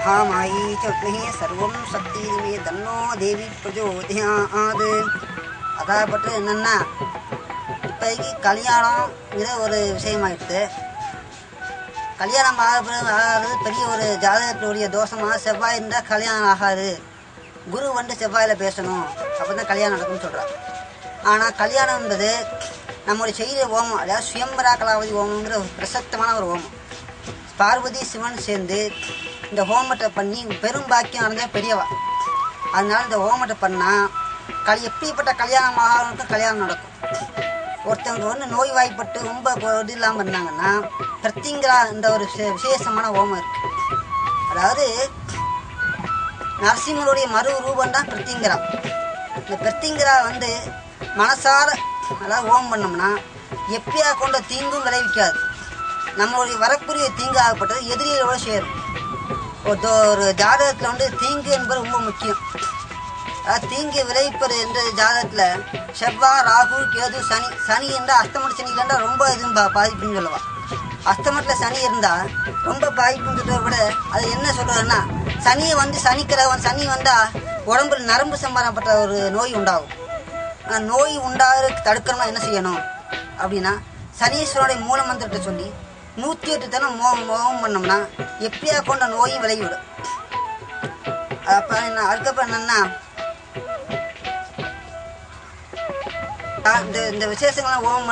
महामायी च विद्महे सर्वं शक्तिर्मे तन्नो देवी प्रचोदयात्. அதாகப்பட்டு என்னென்னா, இப்போதைக்கு கல்யாணங்கிற ஒரு விஷயமாயிடுது. கல்யாணம் ஆகிறது பெரிய ஒரு ஜாதகத்தினுடைய தோஷமாக செவ்வாய் இருந்தால் கல்யாணம் ஆகாது. குரு வந்து செவ்வாயில் பேசணும், அப்போ தான் கல்யாணம் நடக்கும்னு சொல்கிறார். ஆனால் கல்யாணம் என்பது நம்மளுடைய செய்கிற ஓமம், அதாவது சுயம்பரா கலாவதி ஓமங்கிற ஒரு பிரசக்தமான ஒரு ஓமம். பார்வதி சிவன் சேர்ந்து இந்த ஹோமத்தை பண்ணி பெரும் பாக்கியம் அடைஞ்ச பெரியவா. அதனால இந்த ஹோமத்தை பண்ணால் எப்படிப்பட்ட கல்யாணம் ஆகிறவங்களுக்கும் கல்யாணம் நடக்கும். ஒருத்தவங்க வந்து நோய்வாய்ப்பட்டு ரொம்ப இது இல்லாமல் இருந்தாங்கன்னா பிரத்திங்கரா இந்த ஒரு விசேஷமான ஹோமம் இருக்குது. அதாவது நரசிம்மருடைய மறு ரூபம் தான் பிரத்திங்கரா. இந்த பிரத்திங்கரா வந்து மனசார அதாவது ஹோமம் பண்ணோம்னா எப்படியா கொண்ட தீங்கும் விளைவிக்காது. நம்மளுடைய வரக்கூடிய தீங்கு ஆகப்பட்டது எதிரிகளோட சேரும். ஒரு ஜாதகத்தில் வந்து தீங்கு என்பது ரொம்ப முக்கியம். அதாவது தீங்கு விளைவிப்பது என்ற ஜாதகத்தில் செவ்வாய், ராகு, கேது, சனி என்றால் அஸ்தமட்ட சனி இருந்தால் ரொம்ப எதுவும் பாதிப்புன்னு சொல்லுவா. அஸ்தமட்டில் சனி இருந்தால் ரொம்ப பாதிப்புன்னு சொல்றதை விட அது என்ன சொல்கிறதுன்னா, சனியை வந்து சனி வந்தால் உடம்புல நரம்பு சம்பந்தப்பட்ட ஒரு நோய் உண்டாகும். நோய் உண்டாகிறதுக்கு தடுக்கணும்னா என்ன செய்யணும் அப்படின்னா, சனீஸ்வரனுடைய மூல மந்திரத்தை சொல்லி 108 தினம் மோகம் பண்ணோம்னா எப்படியா கொண்ட நோயும் விலகிவிடும். அப்போ அதுக்கப்புறம் என்னன்னா, இந்த விசேஷங்கள்லாம் ஓம்